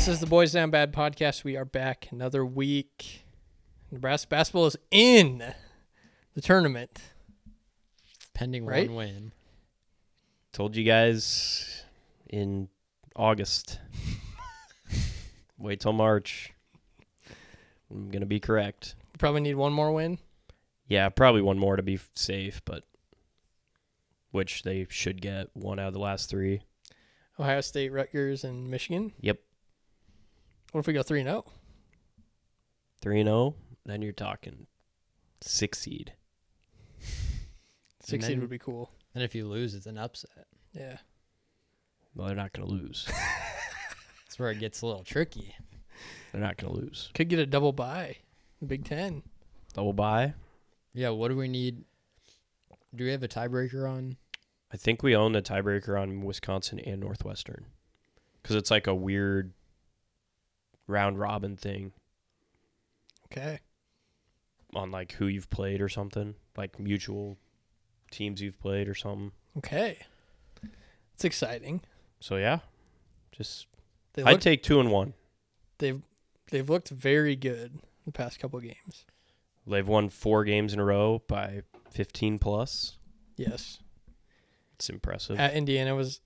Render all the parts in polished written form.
This is the Boys Down Bad podcast. We are back another week. Nebraska Basketball is in the tournament. Pending right? one win. Told you guys in August. Wait till March. I'm going to be correct. We probably need one more win. Yeah, probably one more to be safe, but which they should get one out of the last three. Ohio State, Rutgers, and Michigan. Yep. What if we go 3-0? 3-0, then you're talking 6 seed. 6 seed would be cool. And if you lose, it's an upset. Yeah. Well, they're not going to lose. That's where it gets a little tricky. They're not going to lose. Could get a double bye. The Big Ten. Double bye. Yeah, what do we need? Do we have a tiebreaker on? I think we own the tiebreaker on Wisconsin and Northwestern because it's like a weird round robin thing Okay. on like who you've played or something, like mutual teams you've played or something. Okay. It's exciting. So yeah, just They I'd take 2-1. They've looked very good the past couple games. They've won 4 games in a row by 15 plus. Yes. It's impressive. At Indiana's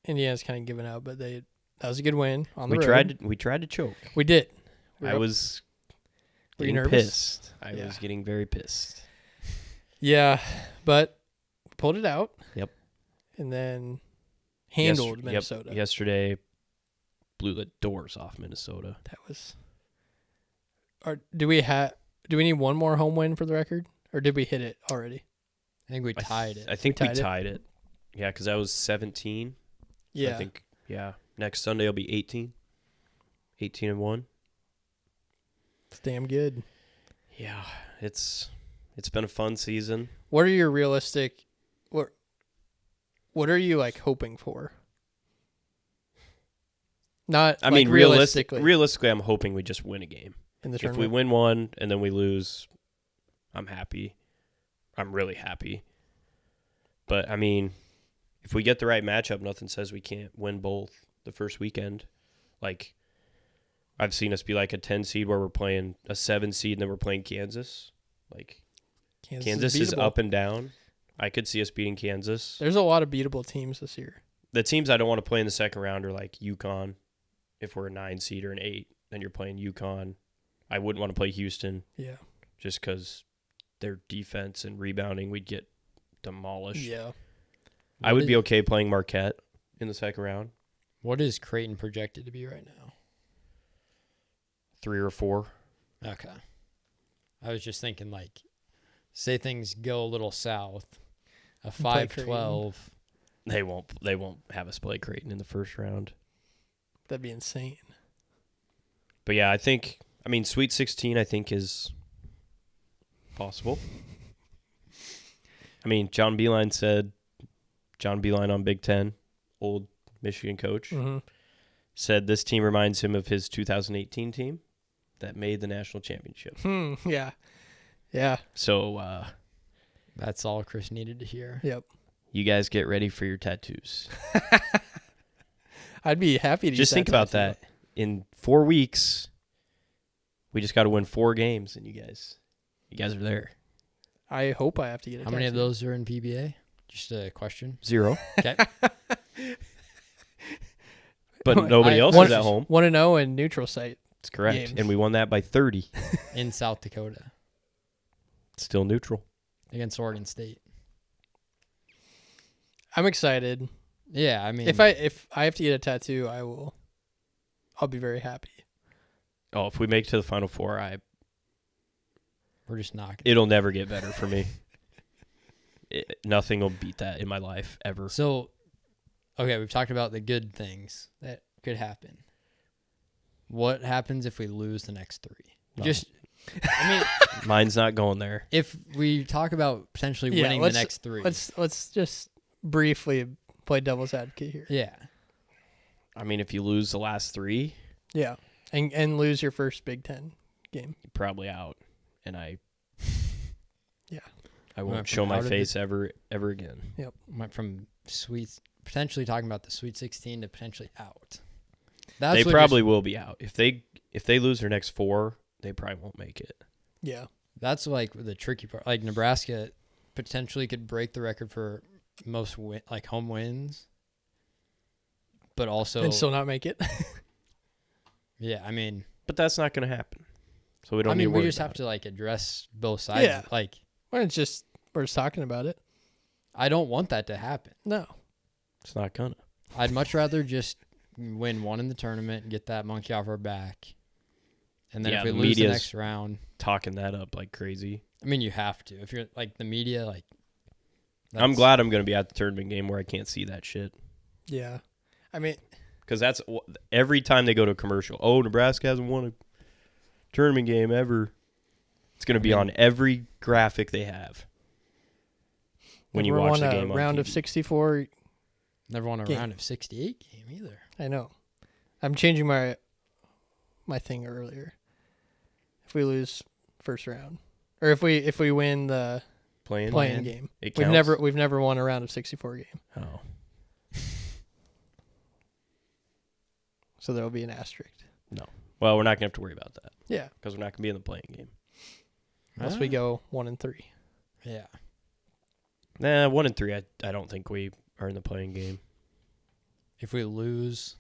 kind of given out, but that was a good win on the road. We tried to choke. We did. I was Were you getting nervous? pissed. I Yeah. was getting very pissed. Yeah, but pulled it out. Yep. And then handled Minnesota. Yep. Yesterday blew the doors off Minnesota. That was. Do we need one more home win for the record, or did we hit it already? I think we tied it. I think we tied it? tied it. Yeah, because that was 17. Yeah. I think, yeah. Next Sunday will be 18. 18-1. It's damn good. Yeah, it's been a fun season. What are your realistic? What are you like hoping for? Not. I mean, realistically I'm hoping we just win a game. in the If tournament. we win one and then we lose, I'm happy. I'm really happy. But, I mean, if we get the right matchup, nothing says we can't win both the first weekend. Like, I've seen us be like a 10 seed where we're playing a 7 seed and then we're playing Kansas. Like, Kansas is beatable. up and down. I could see us beating Kansas. There's a lot of beatable teams this year. The teams I don't want to play in the second round are like UConn. If we're a 9 seed or an 8, then you're playing UConn. I wouldn't want to play Houston. Yeah. Just because their defense and rebounding, we'd get demolished. Yeah. I would be okay playing Marquette in the second round. What is Creighton projected to be right now? 3 or 4. Okay. I was just thinking, like, say things go a little south, a play 5-12. They won't have us play Creighton in the first round. That'd be insane. But yeah, I mean, Sweet 16 I think is possible. I mean, John Beilein on Big Ten, old Michigan coach, Mm-hmm. said this team reminds him of his 2018 team that made the national championship. Yeah. Yeah. So, That's all Chris needed to hear. Yep. you guys get ready for your tattoos. I'd be happy to Just think about that. In 4 weeks, we just got to win 4 games, and you guys are there. I hope I have to get a How many of tattoo. those are in PBA? Just a question. 0. Okay. But nobody else is at home. 1-0 in neutral site. That's correct. games. And we won that by 30. In South Dakota Still neutral. against Oregon State. I'm excited. Yeah, I mean, If I have to get a tattoo, I'll be very happy. Oh, if we make it to the Final Four, we're just not. it'll never get better for me. Nothing will beat that in my life ever. So, okay, we've talked about the good things that could happen. What happens if we lose the next 3? Well, I mean, mine's not going there. if we talk about potentially winning the next 3. Let's just briefly play devil's advocate here. Yeah. I mean, if you lose the last 3, Yeah. And lose your first Big Ten game. you're probably out. And Yeah. I Went won't from show my out of face ever again. Went from potentially talking about the Sweet 16 to potentially out. They probably will be out. If they lose their next 4, they probably won't make it. Yeah. That's like the tricky part. Like Nebraska potentially could break the record for most home wins, but also And still not make it. yeah. I mean, But that's not going to happen. So we don't need to worry we just about have to like address both sides. Yeah. Like we're just talking about it. I don't want that to happen. No. It's not gonna. I'd much rather just win one in the tournament and get that monkey off our back. And then Yeah, if we the lose the media's next round, talking that up like crazy. I mean, you have to. If you're like the media, like I'm glad I'm going to be at the tournament game where I can't see that shit. Yeah. I mean, Because that's every time they go to a commercial. Oh, Nebraska hasn't won a tournament game ever. It's going to be on every graphic they have when you never watch won the a game on round of TV. 64. never won a game. round of 68 game either. I know. I'm changing my thing earlier. If we lose first round, or if we win the Playing game, It we've counts? never won a round of 64 game. Oh. So there will be an asterisk. Well, we're not going to have to worry about that Yeah. because we're not going to be in the playing game. Unless we go 1-3. Yeah. Nah, 1 and 3. I don't think we are in the playing game. If we lose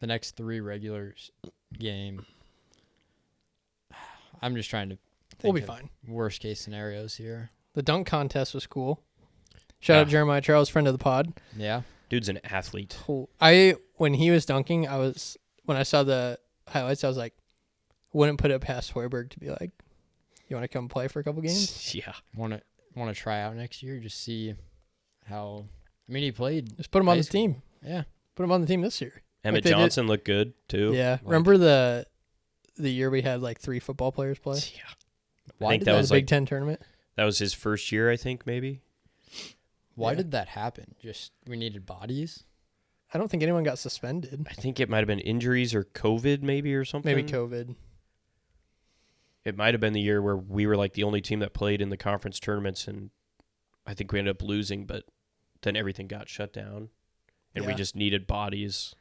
the next 3 regulars game, I'm just trying to We'll think be of fine. worst case scenarios here. The dunk contest was cool. Shout out Jeremiah Charles, friend of the pod. Yeah. Dude's an athlete. When he was dunking, when I saw the highlights, I was like, wouldn't put it past Hoiberg to be like, you want to come play for a couple games? Yeah. Want to try out next year, just see how. I mean, he played. Just put him on the team. Yeah. Put him on the team this year. Emmett Johnson looked good, too. Yeah. Like, Remember the year we had like 3 football players play? Yeah. I think that was the Big Ten tournament. That was his first year, I think, maybe. Why did that happen? Just we needed bodies? I don't think anyone got suspended. I think it might have been injuries or COVID, maybe, or something. Maybe COVID. It might have been the year where we were like the only team that played in the conference tournaments, and I think we ended up losing, but then everything got shut down, and we just needed bodies.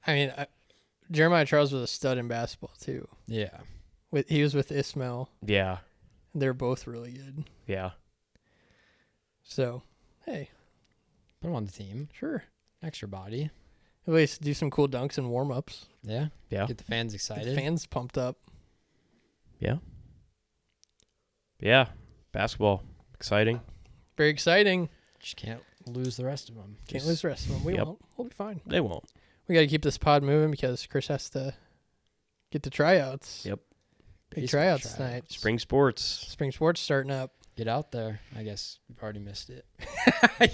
I mean, Jeremiah Charles was a stud in basketball, too. Yeah. He was with Ismail. Yeah. They're both really good. Yeah. So, hey. Put him on the team. Sure. Extra body. At least do some cool dunks and warm-ups. Yeah. Yeah. Get the fans Get excited. the fans pumped up. Yeah. Yeah. Basketball. Exciting. Very exciting. Just can't lose the rest of them. Can't lose the rest of them. We Yep. won't. We'll be fine. They won't. We got to keep this pod moving because Chris has to get to tryouts. Yep. Big Baseball tryouts tonight. Spring sports. Spring sports starting up. Get out there. I guess you've already missed it.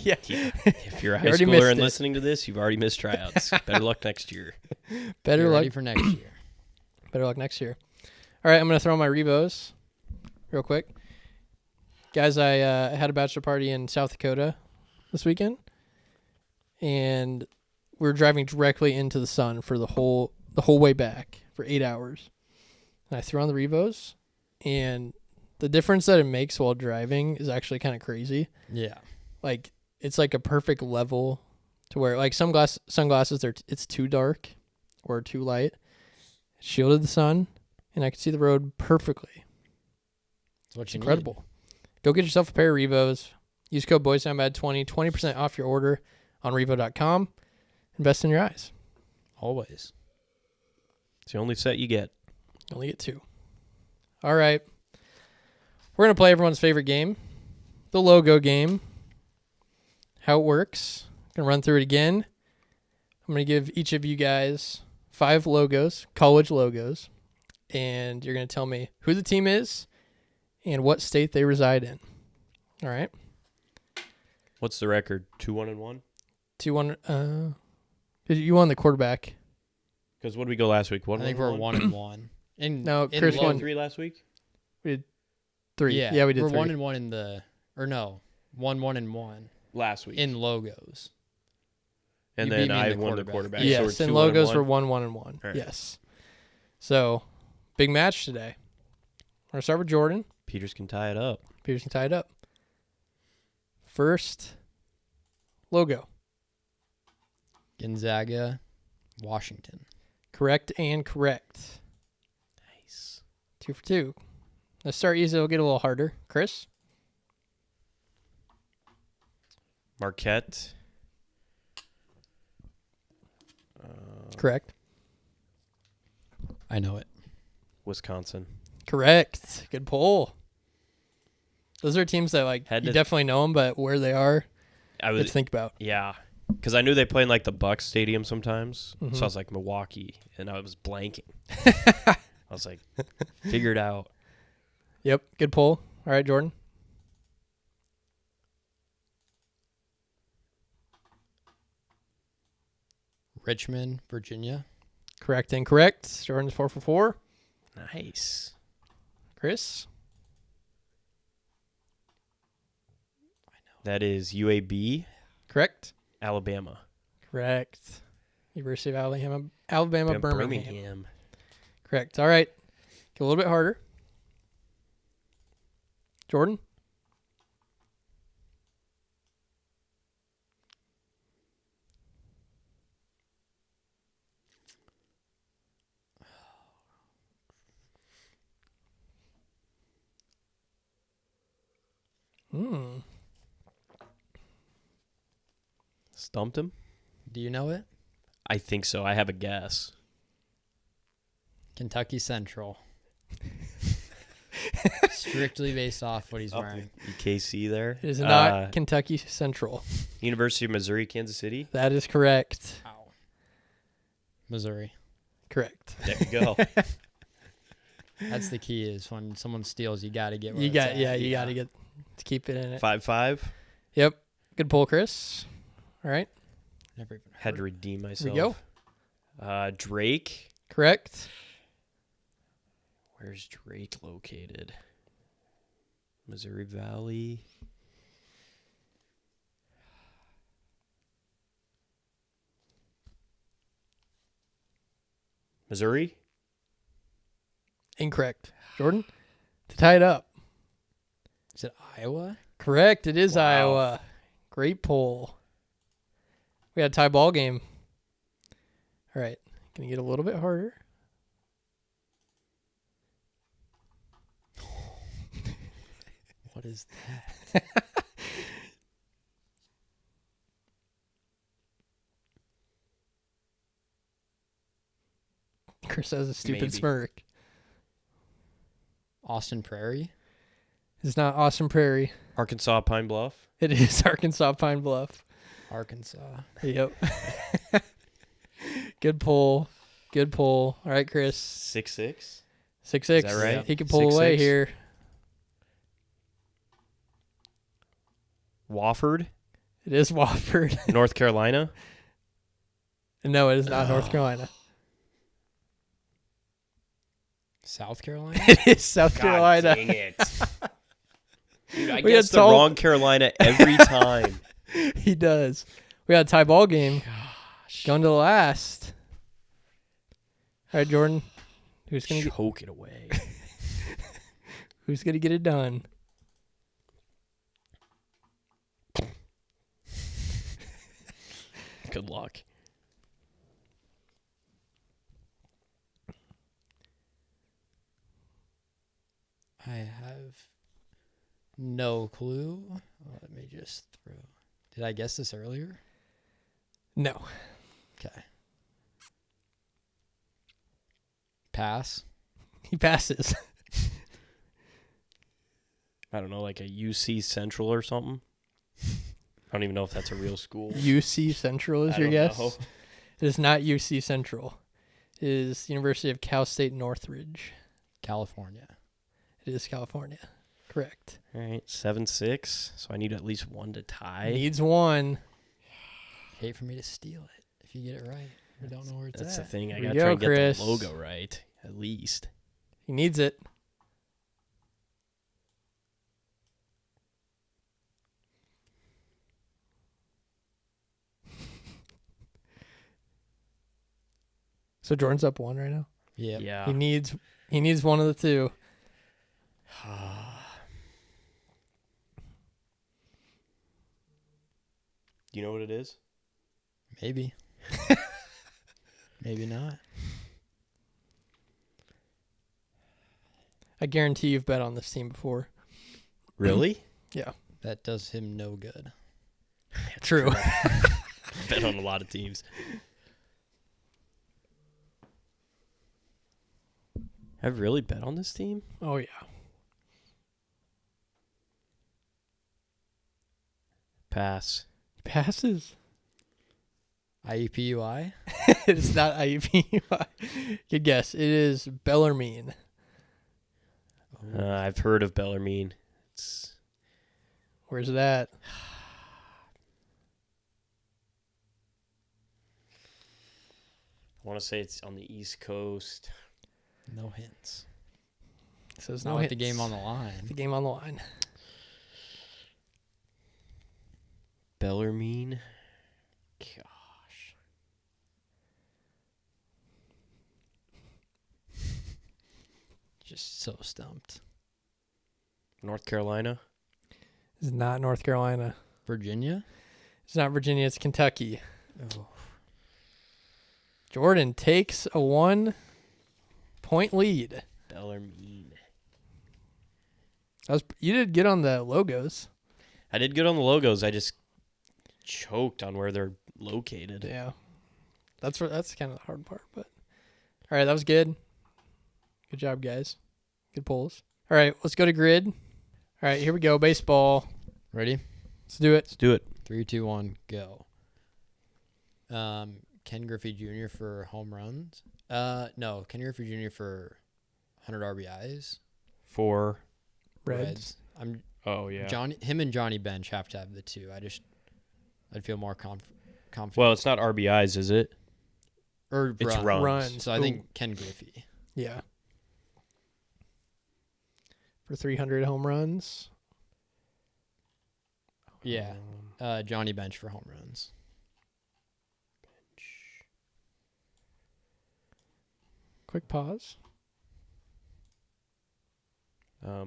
Yeah. If you're a high already schooler missed and it. listening to this, you've already missed tryouts. Better luck next year. Better Get luck. ready for next year. Better luck next year. All right, I'm going to throw my Revos real quick. Guys, I had a bachelor party in South Dakota this weekend, and we were driving directly into the sun for the whole way back for 8 hours. And I threw on the Revos, and the difference that it makes while driving is actually kind of crazy. Yeah. Like, it's like a perfect level to where, like, sunglasses, it's too dark or too light. It shielded the sun, and I could see the road perfectly. That's what It's you incredible. Go get yourself a pair of Revos. Use code BoysDownBad20, 20% off your order on Revo.com. Invest in your eyes. need. Always. It's the only set you get. You only get 2. All right. We're going to play everyone's favorite game, the logo game. How it works. Going to run through it again. I'm going to give each of you guys 5 logos, college logos, and you're going to tell me who the team is and what state they reside in. All right? What's the record? 2-1-1? 2-1. You won the quarterback. Because what did we go last week? I think we're 1-1. No, Chris won. 3 last week? We did 3. Yeah, Yeah, we did we're 3. 1-1 in the, or no, 1-1 Last week. in logos. And you then beat me in I the won the quarterback. quarterback. Yes, so and we're logos 2-1-1. were 1-1. Right. Yes. So, big match today. We're going to start with Jordan. Peters can tie it up. Peterson tied up. First logo. Gonzaga Washington. Correct and correct. Nice. 2 for 2. Let's start easy. It'll get a little harder. Chris? Marquette. Correct. I know it. Wisconsin. Correct. Good pull. Those are teams that like Had you to- definitely know them, but where they are, I good was to think about. yeah, because I knew they play in like the Bucks Stadium sometimes, Mhm. so I was like Milwaukee, and I was blanking. I was like, figure it out. Yep. Good pull. All right, Jordan. Richmond, Virginia. Correct and correct. Jordan's 4 for 4. Nice. Chris? That is UAB, Correct. Alabama. Correct. University of Alabama, Birmingham. Correct. All right. Get a little bit harder. Jordan? Stumped him? Do you know it? I think so. I have a guess. Kentucky Central. Strictly based off what he's wearing. UKC there. It is not Kentucky Central. University of Missouri, Kansas City. That is correct. Ow. Missouri. Correct. There you go. That's the key is when someone steals, you got to get where You it's got at. you got to get to keep it in it. 5-5. Yep. Good pull, Chris. All right. Never even Had heard. to redeem Here myself. we go. Drake. Correct. Where's Drake located? Missouri Valley. Missouri? Incorrect. Jordan? To tie it up. Is it Iowa? Correct. It is Wow. Iowa. Great pull. We had a tie ball game. All right. Gonna get a little bit harder. What is that? Chris has a stupid Maybe. smirk. Austin Prairie? It's not Austin Prairie. Arkansas Pine Bluff. It is Arkansas Pine Bluff. Arkansas. Yep. Good pull. Good pull. All right, Chris. 6-6. 6-6. Is that right? He can pull away 6-6. here. Wofford, It is Wofford. North Carolina. No, it is not North Carolina. South Carolina? It is South Carolina. Dang it. Dude, I We guess had the told- wrong Carolina every time. He does. We had a tie ball game. Going to the last. All right, Jordan. Who's gonna Choke it away. Who's gonna get it done? Good luck. I have no clue. Let me just throw. Did I guess this earlier? No. Okay. Pass. He passes. I don't know, like a UC Central or something. I don't even know if that's a real school. UC Central is I your don't guess? know. It is not UC Central. It is University of Cal State Northridge. California. It is California. Correct. All right, 7-6. So I need at least one to tie. Needs one. Hate for me to steal it if you get it right. I don't know where it's That's the at. thing. I Here gotta we try go, and get Chris. the logo right, at least. He needs it. So Jordan's up 1 right now. Yep. Yeah. He needs one of the two. Do you know what it is? Maybe. Maybe not. I guarantee you've bet on this team before. Really? Yeah. That does him no good. True. Bet on a lot of teams. I've really bet on this team? Oh, yeah. Pass. Passes. IUPUI? It's not IUP. Good guess. It is Bellarmine. I've heard of Bellarmine. It's Where's that? I want to say it's on the East Coast. No hints. It says Not no with the hits. game on the line. The game on the line. Bellarmine. Gosh. Just so stumped. North Carolina. It's not North Carolina. Virginia? It's not Virginia. It's Kentucky. Oh. Jordan takes a 1-point lead. Bellarmine. You did good on the logos. I did good on the logos. I just choked on where they're located. Yeah. That's kind of the hard part, but all right, that was good. Good job, guys. Good pulls. All right, let's go to grid. All right, here we go. Baseball. Ready? Let's do it. Let's do it. 3, 2, 1, go. Ken Griffey Jr. for home runs. No, Ken Griffey Jr. for 100 RBIs. For Reds. Oh yeah. Him and Johnny Bench have to have the two. I'd feel more confident. Well, it's not RBIs, is it? Or It's runs. So I think Ken Griffey. Yeah. For 300 home runs. Yeah. Johnny Bench for home runs. Quick pause.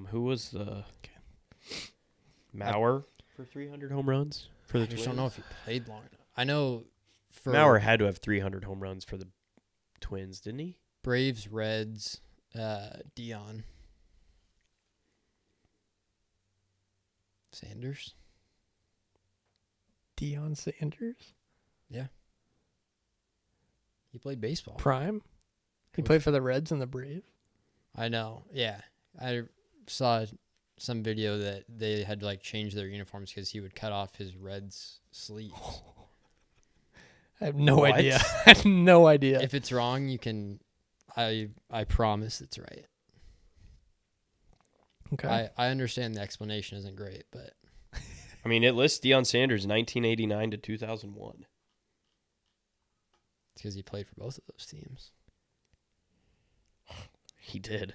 Who was the Mauer for 300 home runs for the I just Twins? don't know if he played long enough. I know for Mauer had to have 300 home runs for the Twins, didn't he? Braves, Reds, Dion. Sanders. Deion Sanders. He played baseball. Prime. He played for the Reds and the Braves. I know. Yeah. I saw some video that they had to change their uniforms because he would cut off his Reds sleeves. I have no What? idea. I have no idea. If it's wrong, you can. I promise it's right. Okay. I understand the explanation isn't great, but I mean, it lists Deion Sanders 1989 to 2001. it's because he played for both of those teams. He did.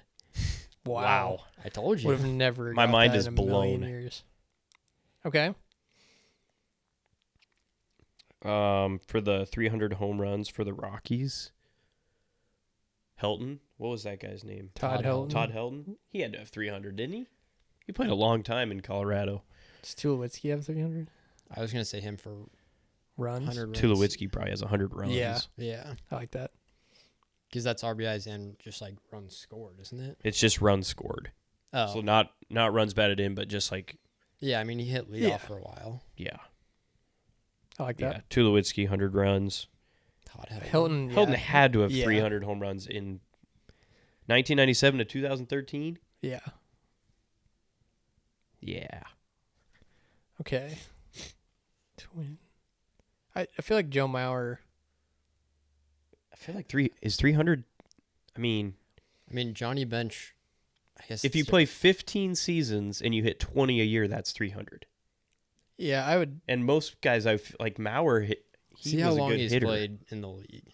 Wow. I told you. Would have never. My got mind that is in a million blown. Years. Okay. For the 300 home runs for the Rockies, Helton. What was that guy's name? Todd Helton. Todd Helton. He had to have 300, didn't he? He played a long time in Colorado. Does Tulowitzki have 300 I was gonna say him for runs? 100 runs. Tulowitzki probably has 100 runs. Yeah. Yeah, I like that. because that's RBIs and just runs scored, isn't it? It's just runs scored. Oh, So not runs batted in, but just yeah. I mean, he hit leadoff Yeah. for a while. yeah. I like Yeah. that. Tulowitzki 100 runs. Todd Helton. Hilton. Helton Yeah. had to have Yeah. 300 home runs in 1997 to 2013. Yeah. Yeah. Okay. Twin. I feel like Joe Mauer. I feel like 300. I mean, Johnny Bench. I guess if you play 15 seasons and you hit 20 a year, that's 300. Yeah, I would. And most guys, like Mauer, he see was how a long good he's hitter. played in the league.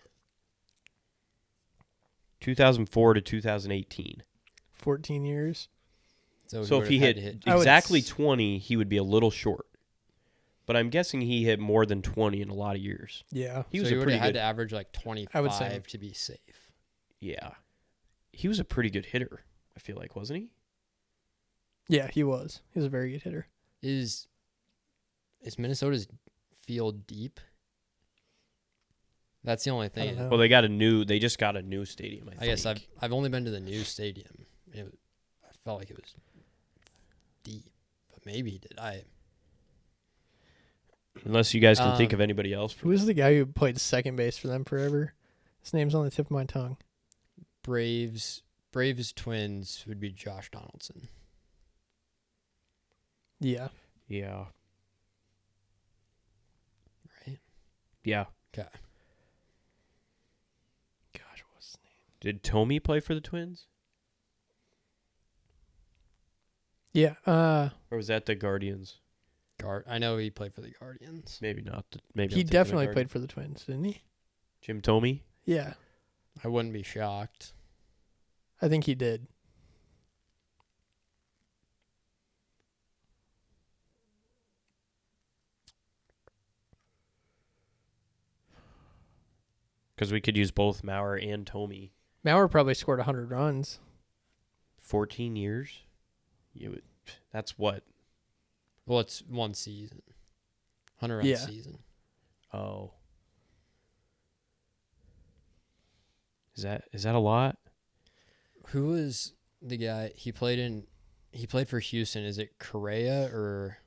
2004 to 2018. 14 years. So if would've he had hit to I would exactly s- 20, he would be a little short. But I'm guessing he hit more than 20 in a lot of years. Yeah. He was so a would pretty have had good. to average 25 say- to be safe. Yeah, he was a pretty good hitter. I feel like, wasn't he? Yeah, he was. He was a very good hitter. Is Minnesota's field deep? That's the only I thing. don't know. Well, they just got a new stadium. I guess I've only been to the new stadium. I felt like it was deep, but maybe he did. Unless you guys can think of anybody else. Who was the guy who played second base for them forever? His name's on the tip of my tongue. Braves Twins would be Josh Donaldson. Yeah. Yeah. Right? Yeah. Okay. Gosh, what's his name? Did Tommy play for the Twins? Yeah. Or was that the Guardians? I know he played for the Guardians. Maybe not. Maybe he I'm thinking of definitely Guardians. played for the Twins, didn't he? Jim Tomey? Yeah. I wouldn't be shocked. I think he did. Because we could use both Maurer and Tomey. Maurer probably scored 100 runs. 14 years? That's what? Well, it's one season. 100 run Yeah. season. Oh. Is that a lot? Who was the guy he played for Houston? Is it Correa or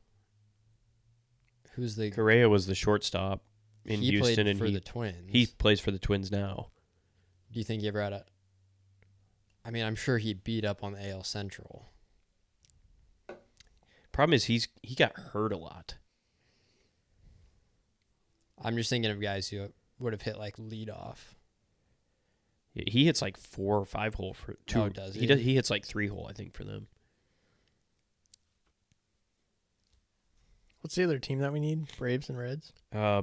who's the Correa was the shortstop in he Houston, played and for the Twins. he plays for the Twins now. Do you think he ever had a? I mean, I'm sure he beat up on the AL Central. Problem is he got hurt a lot. I'm just thinking of guys who would have hit like leadoff. Yeah, he hits like 4 or 5 hole for 2. Oh, does he? he? He hits like 3 hole, I think, for them. What's the other team that we need? Braves and Reds?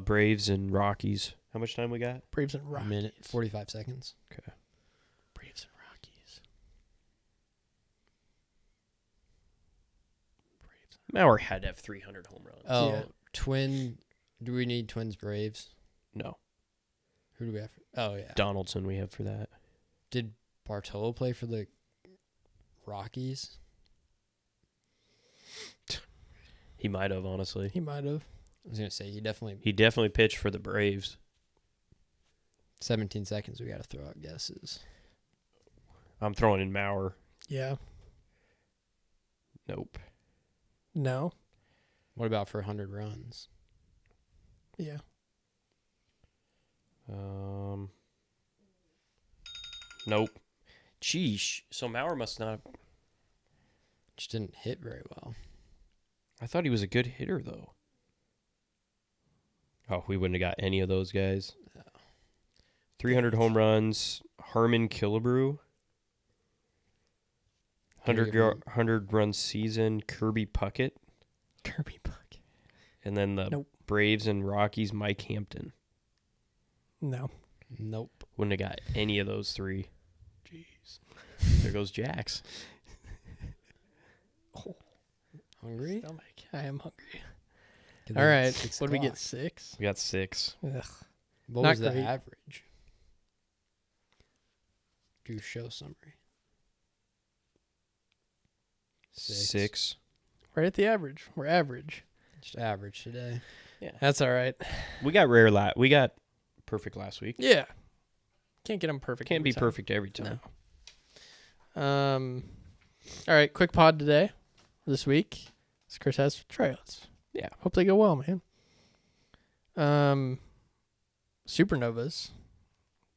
Braves and Rockies. How much time we got? Braves and A Rockies. minute, 45 seconds. Okay. Braves and Rockies. Braves. Maurer had to have 300 home runs. Oh, Yeah. Do we need Twins Braves? No. Who do we have? Oh, yeah. Donaldson we have for that. Did Bartolo play for the Rockies? He might have, honestly. He might have. I was going to say, he Definitely pitched for the Braves. 17 seconds, we got to throw out guesses. I'm throwing in Maurer. Yeah. Nope. No. What about for 100 runs? Yeah. Nope. Sheesh. So Maurer must not. Just didn't hit very well. I thought he was a good hitter, though. Oh, we wouldn't have got any of those guys. No. 300 home runs. Harmon Killebrew. 100 run season. Kirby Puckett. Kirby Puck. And then the Nope. Braves and Rockies, Mike Hampton. No. Nope. Wouldn't have got any of those 3. Jeez. There goes Jax. Hungry? Stomach. I am hungry. Good All thing right. it's 6 What did we get? o'clock. 6? We got 6. Ugh. What Not was the great. average? Do show summary. 6. Right at the average. We're average. Just average today. That's all right. We got we got perfect last week. Yeah. Can't get them perfect. Can't every be time. perfect every time. No. All right. Quick pod today. This week. As Chris has tryouts. Yeah. Hope they go well, man. Supernovas.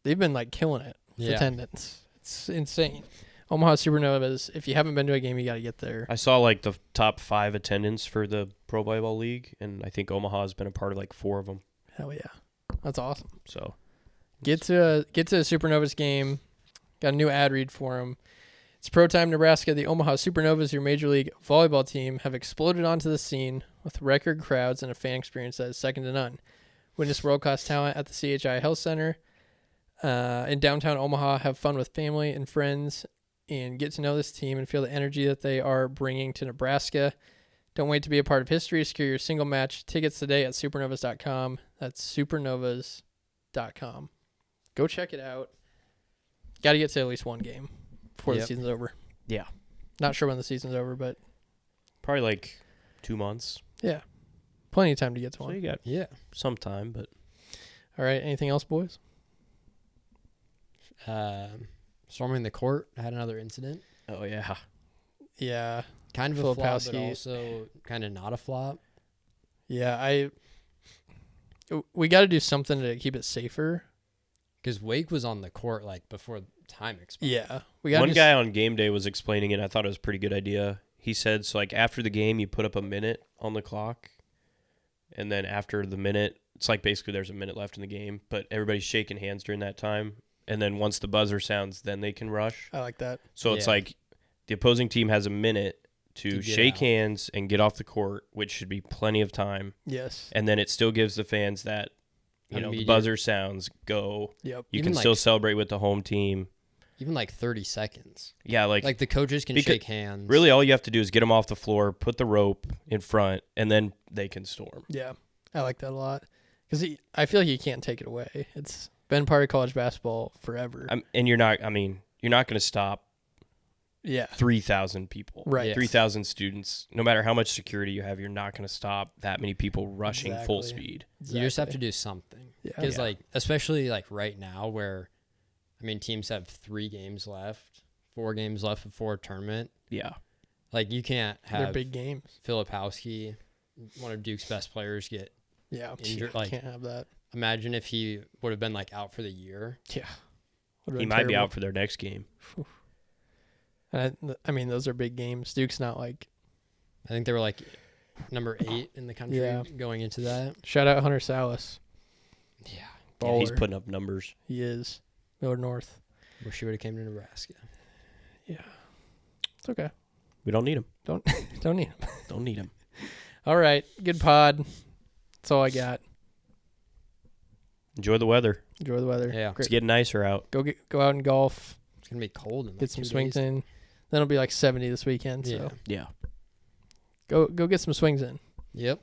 They've been like killing it with Yeah. attendance. It's insane. Omaha Supernovas. If you haven't been to a game, you got to get there. I saw like the top 5 attendance for the Pro Volleyball League, and I think Omaha has been a part of like 4 of them. Hell yeah. That's awesome. So Get to a Supernovas game. Got a new ad read for them. It's Pro Time Nebraska. The Omaha Supernovas, your Major League Volleyball team, have exploded onto the scene with record crowds and a fan experience that is second to none. Witness world-class talent at the CHI Health Center in downtown Omaha. Have fun with family and friends and get to know this team and feel the energy that they are bringing to Nebraska. Don't wait to be a part of history. Secure your single match tickets today at supernovas.com. That's supernovas.com. Go check it out. Got to get to at least one game before the Yep. season's over. yeah, Not sure when the season's over, but probably like 2 months. plenty of time to get to So one. you got Yeah. some time, but All right. Anything else, boys? Storming the court had another incident. Oh yeah. Yeah. Kind of a flop, but Filipowski. also kind of not a flop. Yeah, we got to do something to keep it safer. Because Wake was on the court like before time expired. Yeah. We got One guy on game day was explaining it. I thought it was a pretty good idea. He said, so like after the game, you put up a minute on the clock. And then after the minute, it's like basically there's a minute left in the game, but everybody's shaking hands during that time. And then once the buzzer sounds, then they can rush. I like that. So it's Yeah. like the opposing team has a minute to To get shake out. hands and get off the court, which should be plenty of time. Yes. And then it still gives the fans that, the Immediate- buzzer sounds, go. Yep. You Even can like- still celebrate with the home team. Even like 30 seconds. Yeah, Like the coaches can because shake hands. really all you have to do is get them off the floor, put the rope in front, and then they can storm. Yeah. I like that a lot. Because I feel like you can't take it away. It's been part of college basketball forever. And you're not going to stop Yeah. 3,000 people. Right. Yeah. 3,000 students. No matter how much security you have, you're not going to stop that many people rushing full Exactly. speed. You just have to do something. Yeah. Because Yeah. like, especially like right now where, I mean, teams have 3 games left, 4 games left before a tournament. Yeah. Like you can't They're have big games. Filipowski, one of Duke's best players, get Yeah. injured. Like Can't have that. imagine if he would have been like out for the year. Yeah. Would've He been might be terrible. out for their next game. I mean, those are big games. Duke's not like. I think they were like number 8 in the country Yeah. going into that. Shout out Hunter Salas. Yeah. Yeah, he's Baller. putting up numbers. He is. Miller North. Wish he would have came to Nebraska. Yeah. It's okay. We don't need him. Don't need him. Don't need him. All right. Good pod. That's all I got. Enjoy the weather. Enjoy the weather. Yeah. It's Great. getting nicer out. Go out and golf. It's going to be cold in like Get some 2 swings days. in. Then it'll be like 70 this weekend. Yeah. So Yeah. go get some swings in. Yep.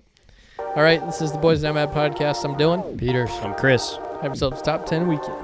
All right. This is the Boys Down Mad podcast. I'm Dylan. Peters. I'm Chris. Have yourselves a top 10 weekend.